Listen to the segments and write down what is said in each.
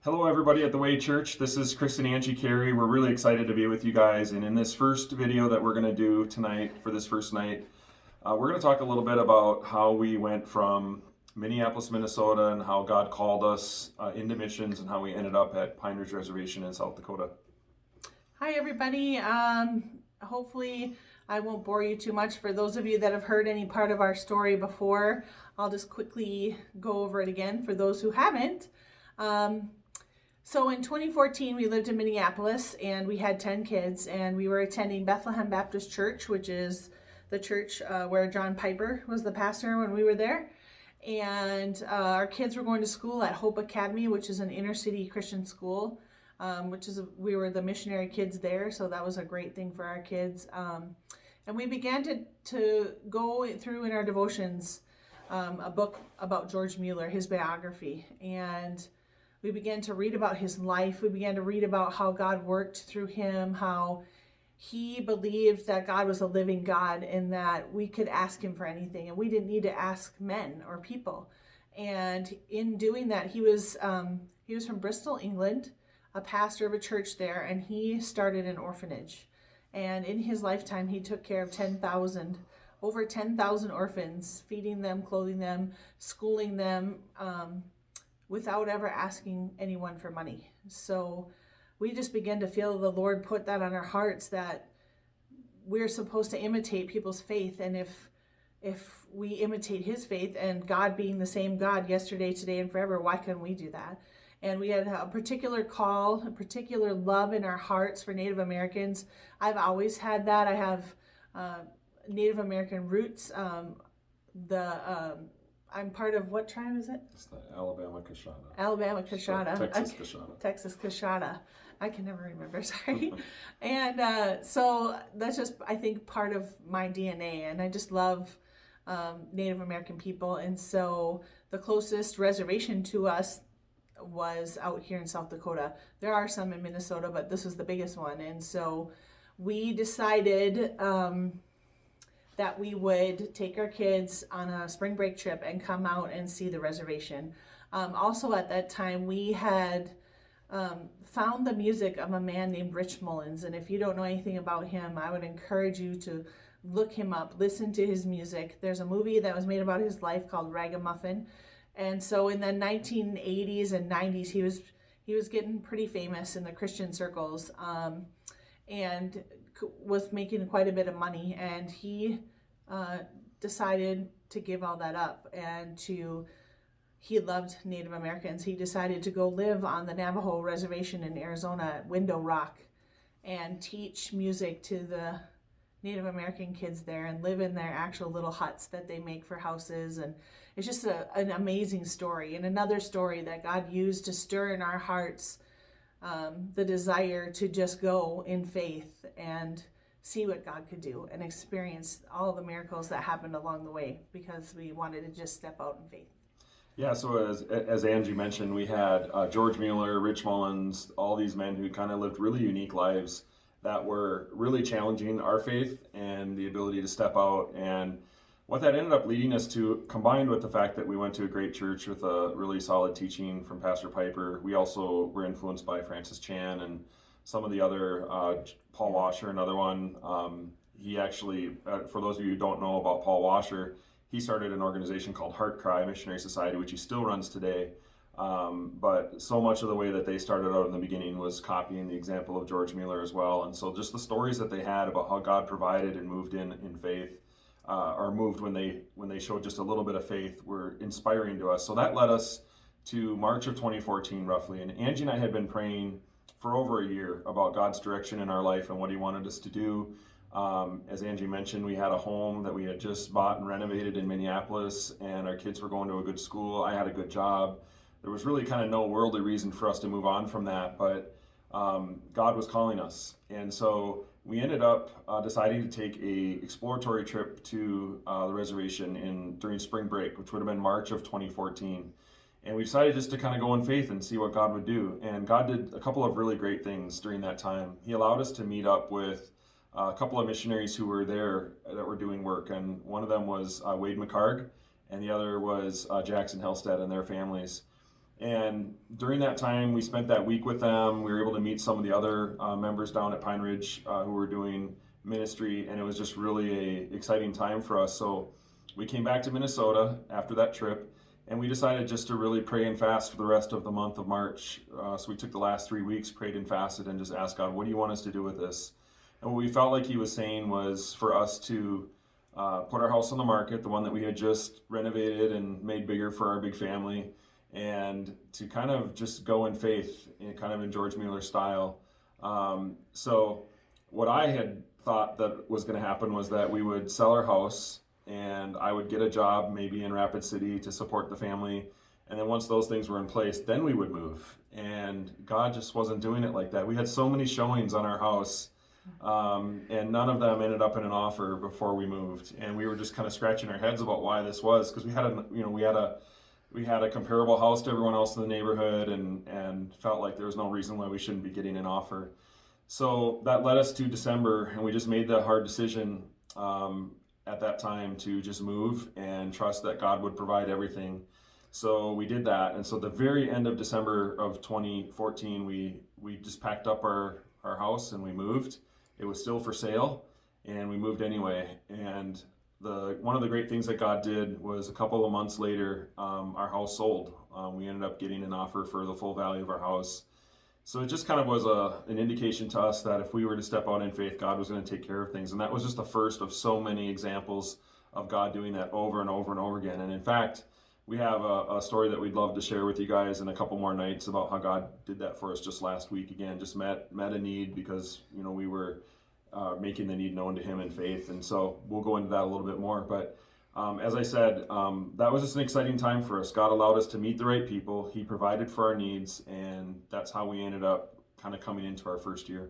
Hello everybody at the Way Church. This is Chris and Angie Carey. We're really excited to be with you guys. And in this first video that we're going to do tonight for this first night, we're going to talk a little bit about how we went from Minneapolis, Minnesota, and how God called us into missions and how we ended up at Pine Ridge Reservation in South Dakota. Hi everybody. Hopefully I won't bore you too much. For those of you that have heard any part of our story before, I'll just quickly go over it again for those who haven't. So in 2014, we lived in Minneapolis and we had 10 kids, and we were attending Bethlehem Baptist Church, which is the church where John Piper was the pastor when we were there. And our kids were going to school at Hope Academy, which is an inner city Christian school, we were the missionary kids there. So that was a great thing for our kids. And we began to go through in our devotions a book about George Mueller, his biography. And we began to read about his life. We began to read about how God worked through him, how he believed that God was a living God and that we could ask him for anything, and we didn't need to ask men or people. And in doing that, he was from Bristol, England, a pastor of a church there, and he started an orphanage. And in his lifetime, he took care of over 10,000 orphans, feeding them, clothing them, schooling them, without ever asking anyone for money. So we just began to feel the Lord put that on our hearts, that we're supposed to imitate people's faith. And if we imitate his faith, and God being the same God yesterday, today, and forever, why couldn't we do that? And we had a particular call, a particular love in our hearts for Native Americans. I've always had that. I have Native American roots. I'm part of, what tribe is it? It's the Alabama Coshada. Alabama Coshada. Texas Coshada. Texas Coshada. I can never remember, sorry. And so that's just, I think, part of my DNA. And I just love Native American people. And so the closest reservation to us was out here in South Dakota. There are some in Minnesota, but this was the biggest one. And so we decided that we would take our kids on a spring break trip and come out and see the reservation. Also at that time, we had found the music of a man named Rich Mullins. And if you don't know anything about him, I would encourage you to look him up, listen to his music. There's a movie that was made about his life called Ragamuffin. And so in the 1980s and 90s, he was getting pretty famous in the Christian circles, and was making quite a bit of money. And he decided to give all that up, and he loved Native Americans. He decided to go live on the Navajo reservation in Arizona at Window Rock and teach music to the Native American kids there and live in their actual little huts that they make for houses. And it's just an amazing story, and another story that God used to stir in our hearts the desire to just go in faith and see what God could do and experience all the miracles that happened along the way, because we wanted to just step out in faith. Yeah, so as Angie mentioned, we had George Mueller, Rich Mullins, all these men who kind of lived really unique lives that were really challenging our faith and the ability to step out. And what that ended up leading us to, combined with the fact that we went to a great church with a really solid teaching from Pastor Piper, we also were influenced by Francis Chan and some of the other, Paul Washer, another one. He actually, for those of you who don't know about Paul Washer, he started an organization called Heart Cry Missionary Society, which he still runs today. But so much of the way that they started out in the beginning was copying the example of George Mueller as well. And so just the stories that they had about how God provided and moved in faith, or moved when they showed just a little bit of faith, were inspiring to us. So that led us to March of 2014 roughly. And Angie and I had been praying for over a year about God's direction in our life and what he wanted us to do. As Angie mentioned, we had a home that we had just bought and renovated in Minneapolis, and our kids were going to a good school. I had a good job. There was really kind of no worldly reason for us to move on from that, but God was calling us. And so we ended up deciding to take a exploratory trip to the reservation during spring break, which would have been March of 2014. And we decided just to kind of go in faith and see what God would do. And God did a couple of really great things during that time. He allowed us to meet up with a couple of missionaries who were there that were doing work. And one of them was Wade McCarg, and the other was Jackson Hellstead and their families. And during that time, we spent that week with them. We were able to meet some of the other members down at Pine Ridge who were doing ministry, and it was just really a exciting time for us. So we came back to Minnesota after that trip, and we decided just to really pray and fast for the rest of the month of March. So we took the last 3 weeks, prayed and fasted, and just asked God, what do you want us to do with this? And what we felt like he was saying was for us to put our house on the market, the one that we had just renovated and made bigger for our big family, and to kind of just go in faith, kind of in George Mueller style. So what I had thought that was going to happen was that we would sell our house and I would get a job maybe in Rapid City to support the family. And then once those things were in place, then we would move. And God just wasn't doing it like that. We had so many showings on our house, and none of them ended up in an offer before we moved. And we were just kind of scratching our heads about why this was, because we had a comparable house to everyone else in the neighborhood, and felt like there was no reason why we shouldn't be getting an offer. So that led us to December, and we just made the hard decision at that time to just move and trust that God would provide everything. So we did that, and so the very end of December of 2014, we just packed up our house and we moved. It was still for sale, and we moved anyway. And one of the great things that God did was a couple of months later, our house sold. We ended up getting an offer for the full value of our house. So it just kind of was an indication to us that if we were to step out in faith, God was going to take care of things. And that was just the first of so many examples of God doing that over and over and over again. And in fact, we have a story that we'd love to share with you guys in a couple more nights about how God did that for us just last week. Again, just met a need because we were making the need known to him in faith. And so we'll go into that a little bit more. But as I said, that was just an exciting time for us. God allowed us to meet the right people. He provided for our needs, and that's how we ended up kind of coming into our first year.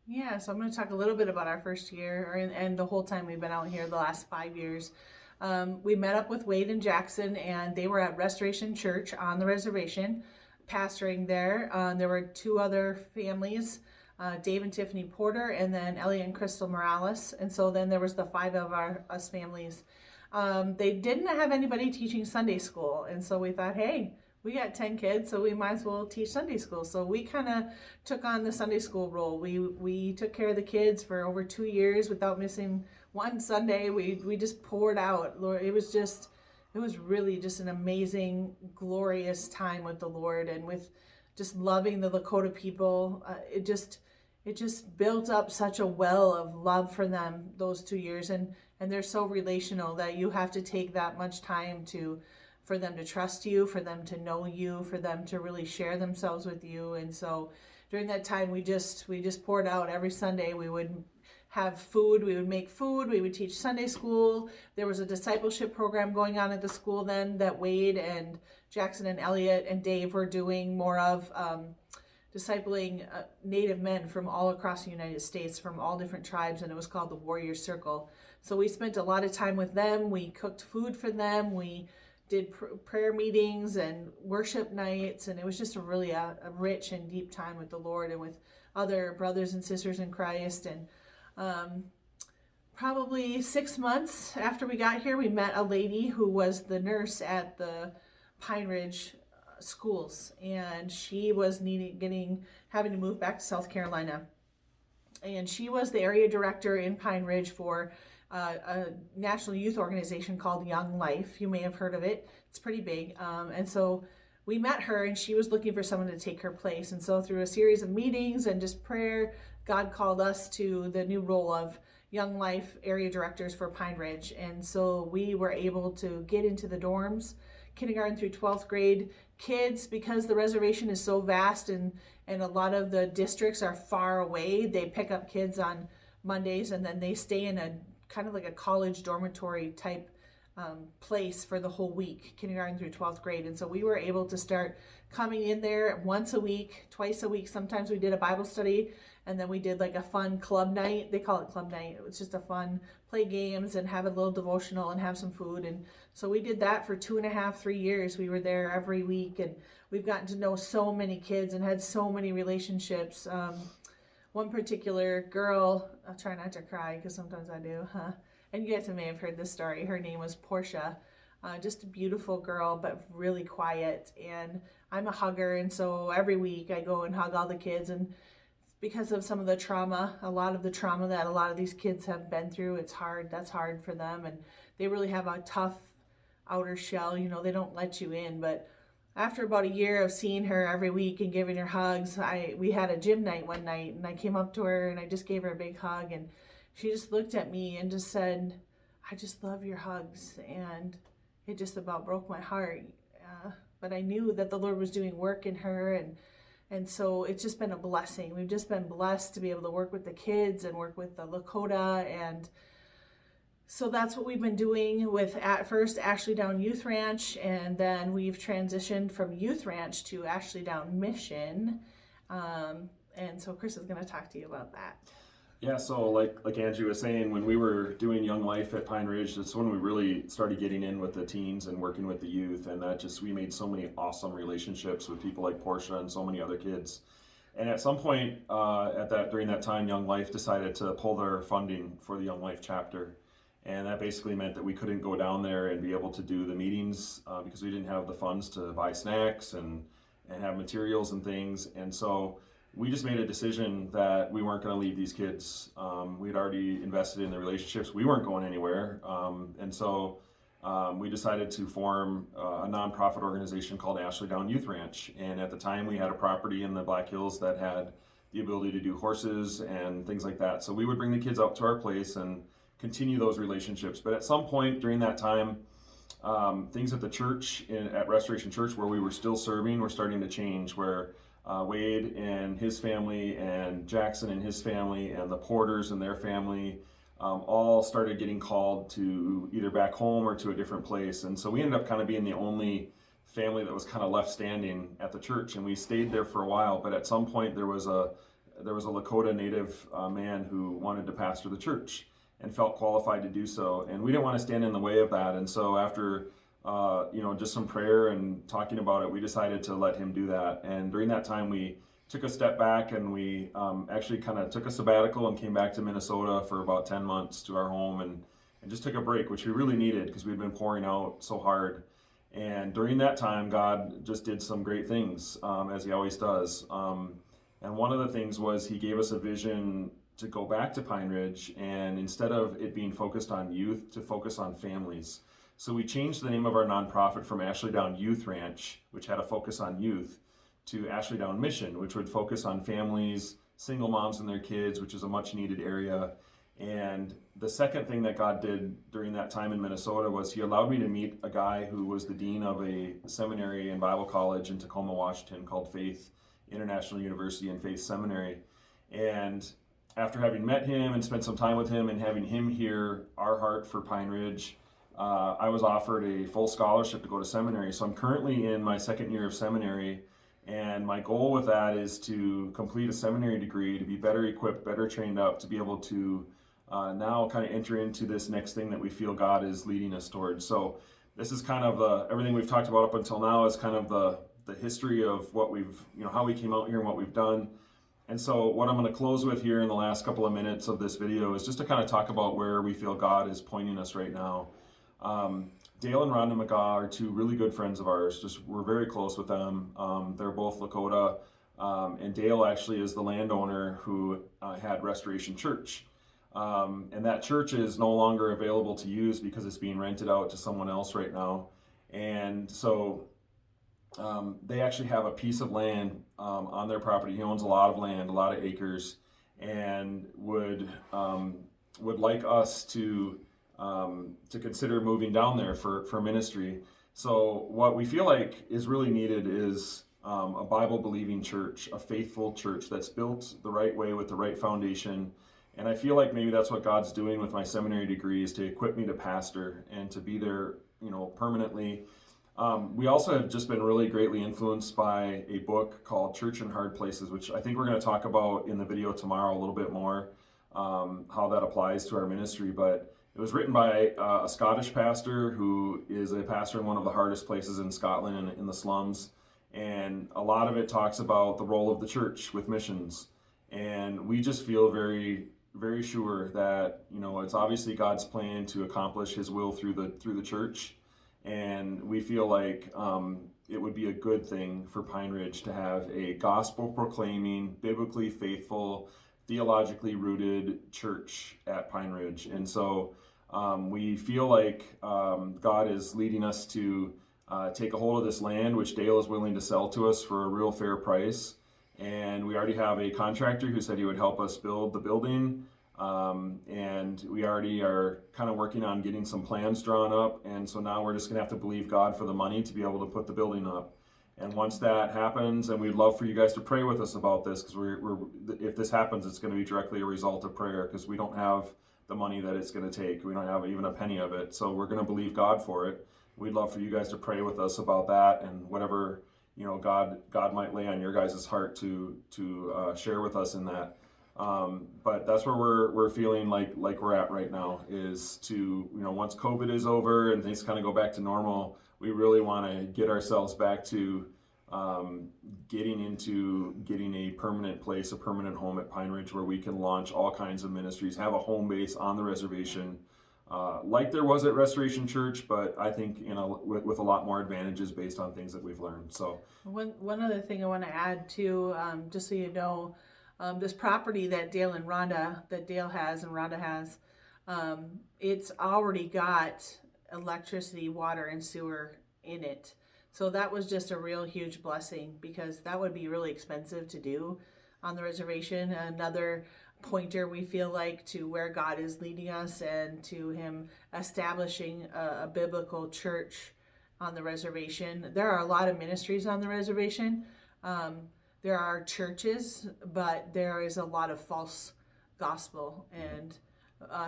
Yeah, so I'm going to talk a little bit about our first year, and the whole time we've been out here, the last 5 years. We met up with Wade and Jackson, and they were at Restoration Church on the reservation, pastoring there. There were two other families, Dave and Tiffany Porter, and then Elliot and Crystal Morales. And so then there was the five of us families. They didn't have anybody teaching Sunday school, and so we thought, hey, we got 10 kids, so we might as well teach Sunday school. So we kind of took on the Sunday school role. We took care of the kids for over 2 years without missing one Sunday. We just poured out. Lord, it was really just an amazing, glorious time with the Lord, and with just loving the Lakota people. It just built up such a well of love for them those 2 years, and they're so relational that you have to take that much time for them to trust you, for them to know you, for them to really share themselves with you. And so during that time, we just poured out every Sunday. We would have food, we would make food, we would teach Sunday school. There was a discipleship program going on at the school then that Wade and Jackson and Elliot and Dave were doing more of, discipling Native men from all across the United States, from all different tribes, and it was called the Warrior Circle. So we spent a lot of time with them. We cooked food for them. We did prayer meetings and worship nights, and it was just a rich and deep time with the Lord and with other brothers and sisters in Christ. And probably 6 months after we got here, we met a lady who was the nurse at the Pine Ridge schools, and she was having to move back to South Carolina, and she was the area director in Pine Ridge for a national youth organization called Young Life. You may have heard of it. It's pretty big. And so we met her, and she was looking for someone to take her place. And so through a series of meetings and just prayer, God called us to the new role of Young Life area directors for Pine Ridge. And so we were able to get into the dorms, kindergarten through 12th grade kids, because the reservation is so vast and a lot of the districts are far away. They pick up kids on Mondays, and then they stay in a kind of like a college dormitory type place for the whole week, kindergarten through 12th grade. And so we were able to start coming in there once a week, twice a week. Sometimes we did a Bible study, and then we did like a fun club night. They call it club night. It was just a fun, play games and have a little devotional and have some food. And so we did that for 2.5, 3 years. We were there every week, and we've gotten to know so many kids and had so many relationships. One particular girl, I'll try not to cry because sometimes I do, and you guys may have heard this story. Her name was Portia. Just a beautiful girl, but really quiet. And I'm a hugger, and so every week I go and hug all the kids. And because of some of the trauma, a lot of the trauma that a lot of these kids have been through, it's hard. That's hard for them, and they really have a tough outer shell. They don't let you in. But after about a year of seeing her every week and giving her hugs, we had a gym night one night, and I came up to her and I just gave her a big hug, and she just looked at me and just said, "I just love your hugs." And it just about broke my heart. But I knew that the Lord was doing work in her, and so it's just been a blessing. We've just been blessed to be able to work with the kids and work with the Lakota. And so that's what we've been doing with, at first, Ashley Down Youth Ranch, and then we've transitioned from Youth Ranch to Ashley Down Mission. And so Chris is going to talk to you about that. Yeah, so like Angie was saying, when we were doing Young Life at Pine Ridge, that's when we really started getting in with the teens and working with the youth, and we made so many awesome relationships with people like Portia and so many other kids. And at some point during that time, Young Life decided to pull their funding for the Young Life chapter. And that basically meant that we couldn't go down there and be able to do the meetings because we didn't have the funds to buy snacks and have materials and things. And so we just made a decision that we weren't going to leave these kids. We'd already invested in the relationships. We weren't going anywhere. And so we decided to form a nonprofit organization called Ashley Down Youth Ranch. And at the time, we had a property in the Black Hills that had the ability to do horses and things like that. So we would bring the kids up to our place and continue those relationships. But at some point during that time, things at the church, at Restoration Church, where we were still serving, were starting to change, where Wade and his family and Jackson and his family and the Porters and their family all started getting called to either back home or to a different place. And so we ended up kind of being the only family that was kind of left standing at the church, and we stayed there for a while. But at some point there was a Lakota Native man who wanted to pastor the church and felt qualified to do so, and we didn't want to stand in the way of that. And so after just some prayer and talking about it, we decided to let him do that. And during that time, we took a step back, and we actually kind of took a sabbatical and came back to Minnesota for about 10 months to our home, and just took a break, which we really needed because we'd been pouring out so hard. And during that time, God just did some great things, as he always does. And one of the things was he gave us a vision to go back to Pine Ridge, and instead of it being focused on youth, to focus on families. So we changed the name of our nonprofit from Ashley Down Youth Ranch, which had a focus on youth, to Ashley Down Mission, which would focus on families, single moms and their kids, which is a much needed area. And the second thing that God did during that time in Minnesota was he allowed me to meet a guy who was the dean of a seminary and Bible college in Tacoma, Washington, called Faith International University and Faith Seminary. And after having met him and spent some time with him and having him hear our heart for Pine Ridge, I was offered a full scholarship to go to seminary. So I'm currently in my second year of seminary, and my goal with that is to complete a seminary degree, to be better equipped, better trained up, to be able to now kind of enter into this next thing that we feel God is leading us towards. So this is kind of everything we've talked about up until now is kind of the history of what we've, how we came out here and what we've done. And so what I'm going to close with here in the last couple of minutes of this video is just to kind of talk about where we feel God is pointing us right now. Dale and Rhonda McGaw are two really good friends of ours. We're very close with them. They're both Lakota, and Dale actually is the landowner who had Restoration Church. And that church is no longer available to use because it's being rented out to someone else right now. And so they actually have a piece of land on their property. He owns a lot of land, a lot of acres, and would like us to consider moving down there for ministry. So what we feel like is really needed is a Bible-believing church, a faithful church that's built the right way with the right foundation. And I feel like maybe that's what God's doing with my seminary degree, is to equip me to pastor and to be there, permanently. We also have just been really greatly influenced by a book called Church in Hard Places, which I think we're going to talk about in the video tomorrow a little bit more, how that applies to our ministry. But it was written by a Scottish pastor who is a pastor in one of the hardest places in Scotland, in the slums. And a lot of it talks about the role of the church with missions. And we just feel very, very sure that, it's obviously God's plan to accomplish his will through the church. And we feel like it would be a good thing for Pine Ridge to have a gospel proclaiming, biblically faithful, theologically rooted church at Pine Ridge. And so we feel like God is leading us to take a hold of this land, which Dale is willing to sell to us for a real fair price. And we already have a contractor who said he would help us build the building. And we already are kind of working on getting some plans drawn up. And so now we're just going to have to believe God for the money to be able to put the building up. And once that happens, and we'd love for you guys to pray with us about this, because if this happens, it's going to be directly a result of prayer, because we don't have the money that it's going to take. We don't have even a penny of it. So we're going to believe God for it. We'd love for you guys to pray with us about that, and whatever God might lay on your guys' heart to share with us in that. But that's where we're feeling like we're at right now, is to, once COVID is over and things kind of go back to normal, we really want to get ourselves back to getting a permanent place, a permanent home at Pine Ridge, where we can launch all kinds of ministries, have a home base on the reservation, like there was at Restoration Church, but I think with a lot more advantages based on things that we've learned. So one other thing I want to add too, just so you know, this property that Dale has and Rhonda has, it's already got electricity, water, and sewer in it. So that was just a real huge blessing, because that would be really expensive to do on the reservation. Another pointer, we feel like, to where God is leading us and to Him establishing a biblical church on the reservation. There are a lot of ministries on the reservation. There are churches, but there is a lot of false gospel and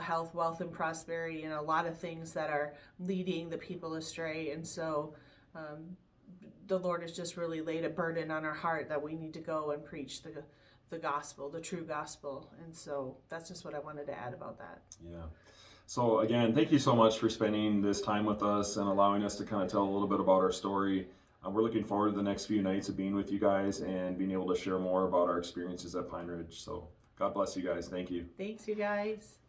health, wealth, and prosperity, and a lot of things that are leading the people astray. And so the Lord has just really laid a burden on our heart that we need to go and preach the gospel, the true gospel. And so that's just what I wanted to add about that. Yeah. So again, thank you so much for spending this time with us and allowing us to kind of tell a little bit about our story. We're looking forward to the next few nights of being with you guys and being able to share more about our experiences at Pine Ridge. So God bless you guys. Thank you. Thanks, you guys.